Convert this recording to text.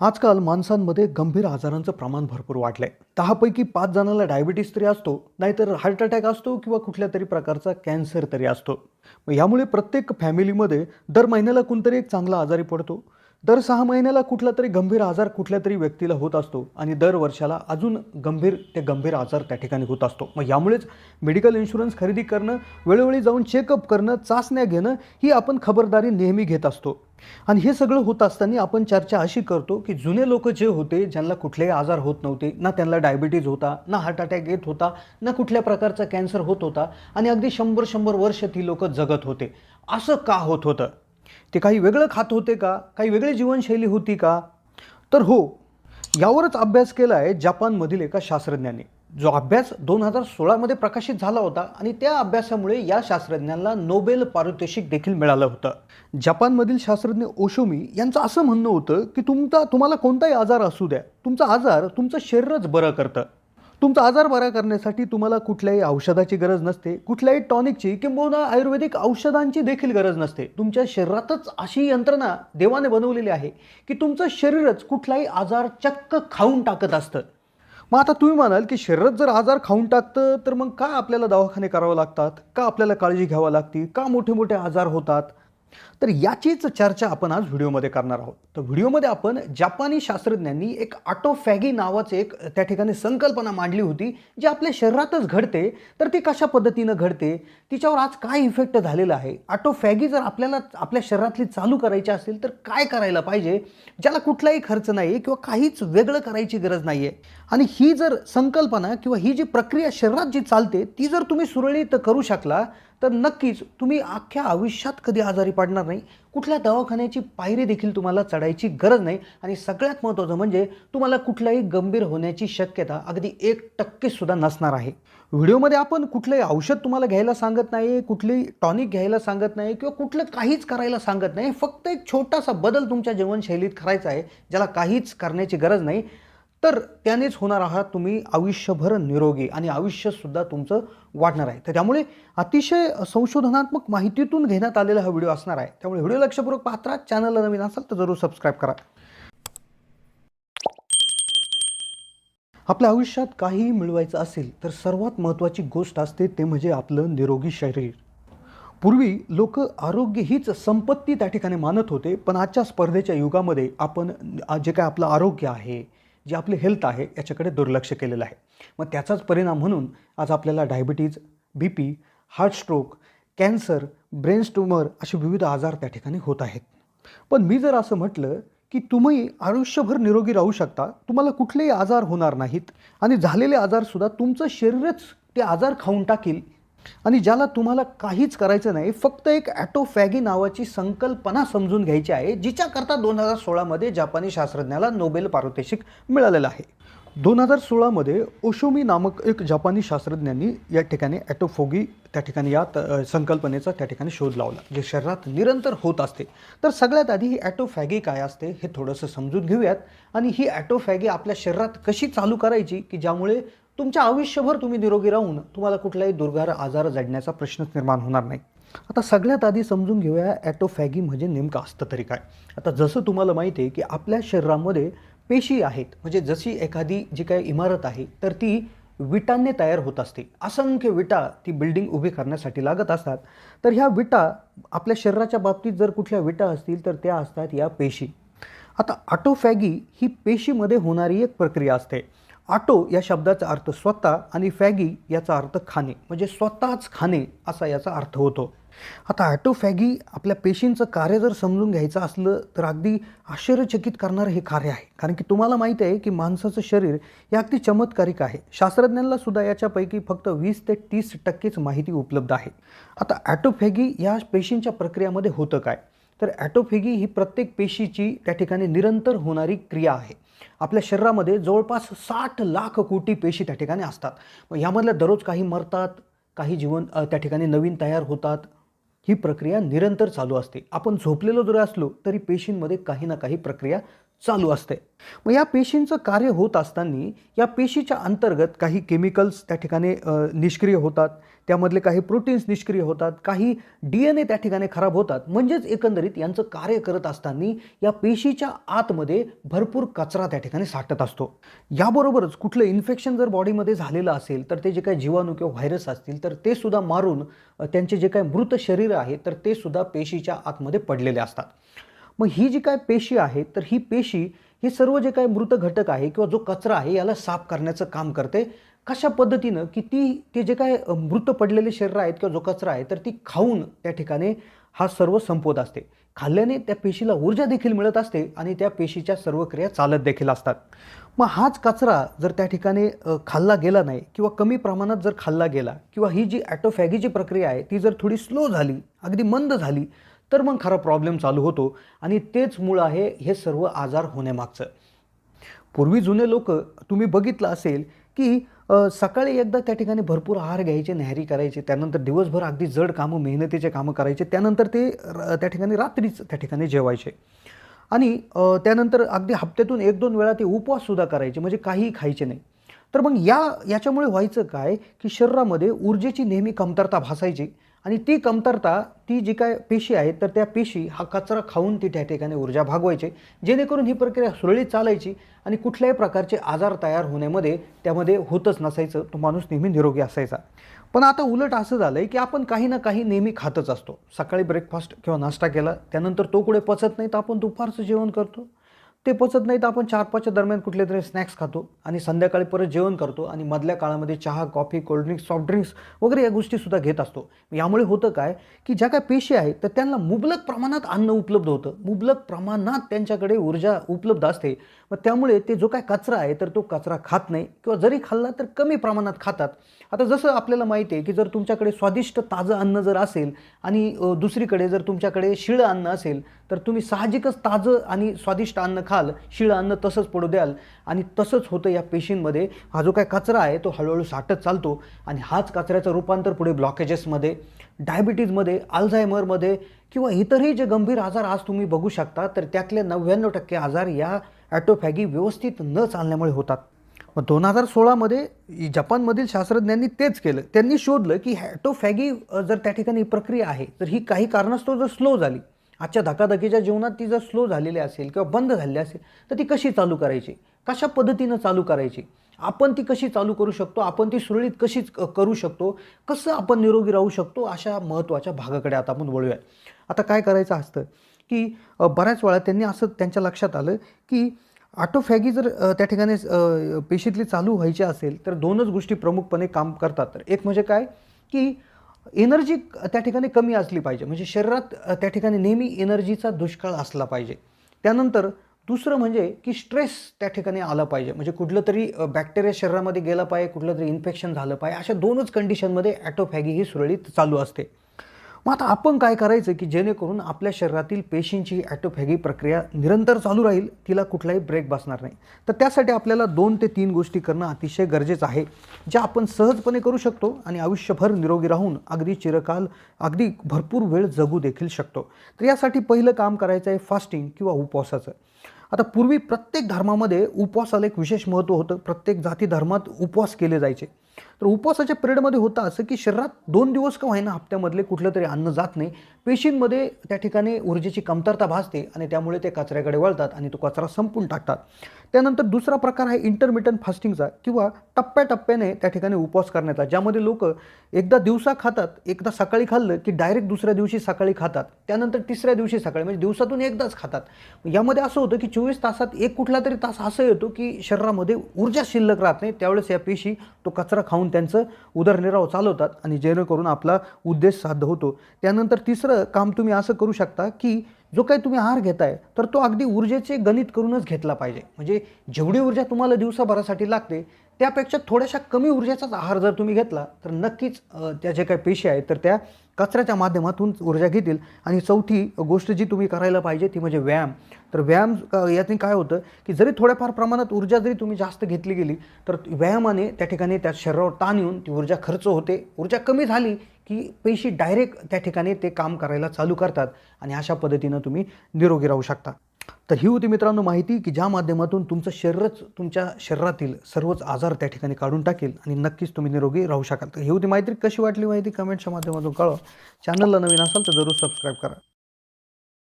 आजकाल माणसांमध्ये गंभीर आजारांचं प्रमाण भरपूर वाढलंय. 10 पैकी 5 जणांना डायबिटीज तरी असतो, नाहीतर हार्ट अटॅक असतो किंवा कुठल्या तरी प्रकारचा कॅन्सर तरी असतो. मग यामुळे प्रत्येक फॅमिलीमध्ये दर महिन्याला कोणतरी एक चांगला आजारी पडतो. दर 6 महिन्याला कुठला तरी गंभीर आजार कुठल्या तरी व्यक्तीला होत असतो आणि दर वर्षाला अजून गंभीर आजार त्या ठिकाणी होत असतो. मग यामुळेच मेडिकल इन्शुरन्स खरेदी करणं, वेळोवेळी जाऊन चेकअप करणं, चाचण्या घेणं ही आपण खबरदारी नेहमी घेत असतो. आणि हे सगळं होत असताना आपण चर्चा अशी करतो की जुने लोक जे होते, ज्यांना कुठलेही आजार होत नव्हते, ना त्यांना डायबिटीज होता, ना हार्ट अटॅक येत होता, ना कुठल्या प्रकारचा कॅन्सर होत होता आणि अगदी 100-100 वर्ष ती लोक जगत होते. असं का होत होतं? ते काही वेगळं खात होते का? काही वेगळी जीवनशैली होती का? तर हो, यावरच अभ्यास केला आहे जपानमधील एका शास्त्रज्ञाने. जो अभ्यास 2016 मध्ये प्रकाशित झाला होता आणि त्या अभ्यासामुळे या शास्त्रज्ञांना नोबेल पारितोषिक देखील मिळालं होतं. जपानमधील शास्त्रज्ञ ओशोमी यांचं असं म्हणणं होतं की तुम्हाला कोणताही आजार असू द्या, तुमचा आजार तुमचं शरीरच बरं करतं. तुमचा आजार बरा करण्यासाठी तुम्हाला कुठल्याही औषधाची गरज नसते, कुठल्याही टॉनिकची किंवा आयुर्वेदिक औषधांची देखील गरज नसते. तुमच्या शरीरातच अशी यंत्रणा देवाने बनवलेली आहे की तुमचं शरीरच कुठलाही आजार चक्क खाऊन टाकत असतं. मग आता तुम्ही म्हणाल की शरीरात जर आजार खाऊन टाकतं तर मग का आपल्याला दवाखाने करावे लागतात? का आपल्याला काळजी घ्यावी लागते? का मोठे मोठे आजार होतात? तर याचीच चर्चा आपण आज व्हिडिओमध्ये करणार आहोत. तर व्हिडिओमध्ये आपण जपानी शास्त्रज्ञांनी एक ऑटोफॅगी नावाचे एक त्या ठिकाणी संकल्पना मांडली होती, जी आपल्या शरीरातच घडते. तर ती कशा पद्धतीनं घडते, तिच्यावर आज काय इफेक्ट झालेला आहे, ऑटोफॅगी जर आपल्याला आपल्या शरीरातली चालू करायची असेल तर काय करायला पाहिजे, ज्याला कुठलाही खर्च नाही किंवा काहीच वेगळं करायची गरज नाही आहे. आणि ही जर संकल्पना किंवा ही जी प्रक्रिया शरीरात जी चालते ती जर तुम्ही सुरळीत करू शकला तर नक्कीच तुम्ही अख्ख्या आयुष्यात कधी आजारी पडणार नाही. कुठल्या दवाखान्याची पायरी देखील तुम्हाला चढायची गरज नाही आणि सगळ्यात महत्त्वाचं म्हणजे तुम्हाला कुठलाही गंभीर होण्याची शक्यता अगदी 1% सुद्धा नसणार आहे. व्हिडिओमध्ये आपण कुठलंही औषध तुम्हाला घ्यायला सांगत नाही, कुठलीही टॉनिक घ्यायला सांगत नाही किंवा कुठलं काहीच करायला सांगत नाही. फक्त एक छोटासा बदल तुमच्या जीवनशैलीत करायचा आहे, ज्याला काहीच करण्याची गरज नाही. तर त्यानेच होणार आहात तुम्ही आयुष्यभर निरोगी आणि आयुष्यसुद्धा तुमचं वाढणार आहे. तर त्यामुळे अतिशय संशोधनात्मक माहितीतून घेण्यात आलेला हा व्हिडिओ असणार आहे. त्यामुळे व्हिडिओ लक्षपूर्वक पाहत राहा. चॅनलला नवीन असाल तर जरूर सबस्क्राईब करा. आपल्या आयुष्यात काहीही मिळवायचं असेल तर सर्वात महत्त्वाची गोष्ट असते ते म्हणजे आपलं निरोगी शरीर. पूर्वी लोक आरोग्य हीच संपत्ती त्या ठिकाणी मानत होते, पण आजच्या स्पर्धेच्या युगामध्ये आपण जे काय आपलं आरोग्य आहे, जे आपले हेल्थ आहे, याच्याकडे दुर्लक्ष केलेलं आहे. मग त्याचाच परिणाम म्हणून आज आपल्याला diabetes, BP, heart stroke, cancer, brain tumour असे विविध आजार त्या ठिकाणी होत आहेत. पण मी जर असं म्हटलं की तुम्ही आयुष्यभर निरोगी राहू शकता, तुम्हाला कुठलेही आजार होणार नाहीत आणि झालेले आजारसुद्धा तुमचं शरीरच ते आजार खाऊन टाकील आणि ज्याला तुम्हाला काहीच करायचं नाही, फक्त एक ऑटोफॅगी नावाची संकल्पना समजून घ्यायची आहे, जिच्याकरता 2016 मध्ये जपानी शास्त्रज्ञाला नोबेल पारितोषिक मिळालेलं आहे. 2016 ओशोमी नामक एक जपानी शास्त्रज्ञांनी या ठिकाणी ऑटोफॅगी त्या ठिकाणी संकल्पनेचा त्या ठिकाणी शोध लावला, जे शरीरात निरंतर होत असते. तर सगळ्यात आधी ही ऑटोफॅगी काय असते हे थोडंसं समजून घेऊयात आणि ही ऑटोफॅगी आपल्या शरीरात कशी चालू करायची की ज्यामुळे तुमच्या आयुष्यभर तुम्ही निरोगी राहून तुम्हाला कुठलाही दुर्गार आजार जडण्याचा प्रश्नच निर्माण होणार नाही. आता सगळ्यात आधी समजून घेऊया ऑटोफॅगी म्हणजे नेमकं असतं तरी काय. आता जसं तुम्हाला माहिती आहे की आपल्या शरीरामध्ये पेशी आहेत, म्हणजे जशी एखादी जी काही इमारत आहे तर ती विटांनी तयार होत असते. असंख्य विटा ती बिल्डिंग उभी करण्यासाठी लागत असतात. तर ह्या विटा आपल्या शरीराच्या बाबतीत जर कुठल्या विटा असतील तर त्या असतात या पेशी. आता ऑटोफॅगी ही पेशीमध्ये होणारी एक प्रक्रिया असते. ऑटो या शब्दाचा अर्थ स्वतः आणि फॅगी याचा अर्थ खाणे, म्हणजे स्वतःच खाणे असा याचा अर्थ होतो. आता ऑटोफॅगी आपल्या पेशींचं कार्य जर समजून घ्यायचं असलं तर अगदी आश्चर्यचकित करणारं हे कार्य आहे. कारण की तुम्हाला माहिती आहे की माणसाचं शरीर हे अगदी चमत्कारिक आहे. शास्त्रज्ञांना सुद्धा याच्यापैकी फक्त 20 ते 30% माहिती उपलब्ध आहे. आता ऑटोफॅगी या पेशींच्या प्रक्रियामध्ये होतं काय, तर ऑटोफॅगी ही प्रत्येक पेशीची त्या ठिकाणी निरंतर होणारी क्रिया आहे. आपल्या शरीरामध्ये जवळपास 60 लाख कोटी पेशी त्या ठिकाणी असतात. मग यामधल्या दररोज काही मरतात, काही त्या ठिकाणी नवीन तयार होतात. ही प्रक्रिया निरंतर चालू असते. आपण झोपलेलो जरी असलो तरी पेशींमध्ये काही ना काही प्रक्रिया चालू असते. मग या पेशींचं कार्य होत असताना या पेशीच्या अंतर्गत काही केमिकल्स त्या ठिकाणी निष्क्रिय होतात, त्यामधले काही प्रोटीन्स निष्क्रिय होतात, काही DNA त्या ठिकाणी खराब होतात. म्हणजेच एकंदरीत यांचं कार्य करत असताना या पेशीच्या आतमध्ये भरपूर कचरा त्या ठिकाणी साठत असतो. याबरोबरच कुठलं इन्फेक्शन जर बॉडीमध्ये झालेलं असेल तर ते जे काही जीवाणू किंवा व्हायरस असतील तर ते सुद्धा मारून त्यांचे जे काही मृत शरीर आहे तर ते सुद्धा पेशीच्या आतमध्ये पडलेले असतात. मग ही जी काय पेशी आहे तर ही पेशी हे सर्व जे काही मृत घटक आहे किंवा जो कचरा आहे याला साफ करण्याचं काम करते. कशा पद्धतीनं की ते जे काय मृत पडलेले शरीर आहेत किंवा जो कचरा आहे तर ती खाऊन त्या ठिकाणी हा सर्व संपवत असते. खाल्ल्याने त्या पेशीला ऊर्जा देखील मिळत असते आणि त्या पेशीच्या सर्व क्रिया चालत देखील असतात. मग हाच कचरा जर त्या ठिकाणी खाल्ला गेला नाही किंवा कमी प्रमाणात जर खाल्ला गेला किंवा ही जी ॲटोफॅगीची प्रक्रिया आहे ती जर थोडी स्लो झाली, अगदी मंद झाली तर मग खरा प्रॉब्लेम चालू होतो आणि तेच मूळ आहे हे सर्व आजार होण्यामागचं. पूर्वी जुने लोक तुम्ही बघितलं असेल की सकाळी एकदा त्या ठिकाणी भरपूर आहार घ्यायचे, न्याहारी करायचे, त्यानंतर दिवसभर अगदी जड कामं, मेहनतीचे कामं करायचे, त्यानंतर ते त्या ठिकाणी रात्रीच त्या ठिकाणी जेवायचे आणि त्यानंतर अगदी हप्त्यातून 1-2 वेळा ते उपवाससुद्धा करायचे, म्हणजे काहीही खायचे नाही. तर मग याच्यामुळे व्हायचं काय की शरीरामध्ये ऊर्जेची नेहमी कमतरता भासायची आणि ती कमतरता ती जी काय पेशी आहेत तर त्या पेशी हा कचरा खाऊन ती त्या ठिकाणी ऊर्जा भागवायचे, जेणेकरून ही प्रक्रिया सुरळीत चालायची आणि कुठल्याही प्रकारचे आजार तयार होण्यामध्ये त्यामध्ये होतच नसायचं. तो माणूस नेहमी निरोगी असायचा. पण आता उलट असं झालं आहे की आपण काही ना काही नेहमी खातच असतो. सकाळी ब्रेकफास्ट किंवा नाश्ता केला, त्यानंतर तो कुठे पचत नाही तर आपण दुपारचं जेवण करतो. ते पचत नाही तर आपण 4-5च्या दरम्यान कुठले तरी स्नॅक्स खातो आणि संध्याकाळी परत जेवण करतो आणि मधल्या काळामध्ये चहा, कॉफी, कोल्ड्रिंक्स, सॉफ्ट ड्रिंक्स वगैरे या गोष्टीसुद्धा घेत असतो. यामुळे होतं काय की ज्या काय पेशी आहेत तर त्यांना मुबलक प्रमाणात अन्न उपलब्ध होतं, मुबलक प्रमाणात त्यांच्याकडे ऊर्जा उपलब्ध असते. मग त्यामुळे ते जो काय कचरा आहे तर तो कचरा खात नाही किंवा जरी खाल्ला तर कमी प्रमाणात खातात. आता जसं आपल्याला माहिती आहे की जर तुमच्याकडे स्वादिष्ट ताजं अन्न जर असेल आणि दुसरीकडे जर तुमच्याकडे शिळं अन्न असेल तर तुम्ही साहजिकच ताजं आणि स्वादिष्ट अन्न खाल, शिळं अन्न तसंच पडू द्याल आणि तसंच होतं या पेशींमध्ये. हा जो काय कचरा आहे तो हळूहळू साठत चालतो आणि हाच कचऱ्याचं रूपांतर पुढे ब्लॉकेजेसमध्ये, डायबिटीजमध्ये, अल्झायमरमध्ये किंवा इतरही जे गंभीर आजार आज तुम्ही बघू शकता तर त्यातले 99% आजार या ॲटोफॅगी व्यवस्थित न चालण्यामुळे होतात. मग 2016मध्ये जपानमधील शास्त्रज्ञांनी तेच केलं. त्यांनी शोधलं की ॲटोफॅगी जर त्या ठिकाणी प्रक्रिया आहे तर ही काही कारणास्तव जर स्लो झाली, आजच्या धकाधकीच्या जीवनात ती जर स्लो झालेली असेल किंवा बंद झालेली असेल तर ती कशी चालू करायची, कशा पद्धतीनं चालू करायची, आपण ती कशी चालू करू शकतो, आपण ती सुरळीत कशी करू शकतो, कसं आपण निरोगी राहू शकतो, अशा महत्त्वाच्या भागाकडे आता आपण वळूया. आता काय करायचं असतं की बऱ्याच वेळा त्यांनी असं त्यांच्या लक्षात आलं की ऑटोफॅगी जर त्या ठिकाणी पेशीतली चालू व्हायची असेल तर 2च गोष्टी प्रमुखपणे काम करतात. तर एक म्हणजे काय की एनर्जी त्या ठिकाणी कमी असली पाहिजे, म्हणजे शरीरात त्या ठिकाणी नेहमी एनर्जीचा दुष्काळ असला पाहिजे. त्यानंतर दुसरं म्हणजे की स्ट्रेस त्या ठिकाणी आला पाहिजे, म्हणजे कुठलं तरी बॅक्टेरिया शरीरामध्ये गेला पाहिजे, कुठलं तरी इन्फेक्शन झालं पाहिजे. अशा 2च कंडिशनमध्ये ॲटोफॅगी ही सुरळीत चालू असते. मग आता आपण काय करायचं की जेणेकरून आपल्या शरीरातील पेशींची ॲटोफॅगी प्रक्रिया निरंतर चालू राहील, तिला कुठलाही ब्रेक बसणार नाही. तर त्यासाठी आपल्याला 2 ते 3 गोष्टी करणं अतिशय गरजेचं आहे, ज्या आपण सहजपणे करू शकतो आणि आयुष्यभर निरोगी राहून अगदी चिरकाल, अगदी भरपूर वेळ जगू देखील शकतो. तर यासाठी पहिलं काम करायचं आहे फास्टिंग किंवा उपवासाचं. आता पूर्वी प्रत्येक धर्मामध्ये उपवासाला एक विशेष महत्त्व होतं. प्रत्येक जाती धर्मात उपवास केले जायचे. तर उपवासाच्या पिरियडमध्ये होतं असं की शरीरात 2 दिवस का होईना हप्त्यामधले कुठलं तरी अन्न जात नाही, पेशींमध्ये त्या ठिकाणी ऊर्जेची कमतरता भासते आणि त्यामुळे ते कचऱ्याकडे वळतात आणि तो कचरा संपून टाकतात. त्यानंतर दुसरा प्रकार आहे इंटरमिटंट फास्टिंगचा किंवा टप्प्याटप्प्याने त्या ठिकाणी उपवास करण्याचा, ज्यामध्ये लोक एकदा दिवसा खातात, एकदा सकाळी खाल्लं की डायरेक्ट दुसऱ्या दिवशी सकाळी खातात, त्यानंतर तिसऱ्या दिवशी सकाळी, म्हणजे दिवसातून एकदाच खातात. यामध्ये असं होतं की 24 तासात एक कुठला तरी तास असं येतो की शरीरामध्ये ऊर्जा शिल्लक राहत नाही, त्यावेळेस या पेशी तो कचरा खाऊन त्यांचं उदरनिर्वाह चालवतात आणि जेणेकरून आपला उद्देश साध्य होतो. त्यानंतर तिसरं काम तुम्ही असं करू शकता की जो काही तुम्ही आहार घेताय तर तो अगदी ऊर्जेचे गणित करूनच घेतला पाहिजे, म्हणजे जेवढी ऊर्जा तुम्हाला दिवसाभरासाठी लागते त्यापेक्षा थोड्याशा कमी ऊर्जेचाच आहार जर तुम्ही घेतला तर नक्कीच त्या जे काही पेशी आहेत तर त्या कचऱ्याच्या माध्यमातून ऊर्जा घेतील. आणि चौथी गोष्ट जी तुम्ही करायला पाहिजे ती म्हणजे व्यायाम. तर व्यायाम यातून काय होतं की जरी थोड्याफार प्रमाणात ऊर्जा जरी तुम्ही जास्त घेतली गेली तर व्यायामाने त्या ठिकाणी त्या शरीरावर ताण येऊन ती ऊर्जा खर्च होते. ऊर्जा कमी झाली की पेशी डायरेक्ट त्या ठिकाणी ते काम करायला चालू करतात आणि अशा पद्धतीनं तुम्ही निरोगी राहू शकता. तर ही होती मित्रांनो माहिती की ज्या माध्यमातून तुमचं शरीरच तुमच्या शरीरातील सर्वच आजार त्या ठिकाणी काढून टाकेल आणि नक्कीच तुम्ही निरोगी राहू शकाल. तर ही होती माहिती. कशी वाटली माहिती कमेंटच्या माध्यमातून कळवा. चॅनलला नवीन असाल तर जरूर सबस्क्राईब करा.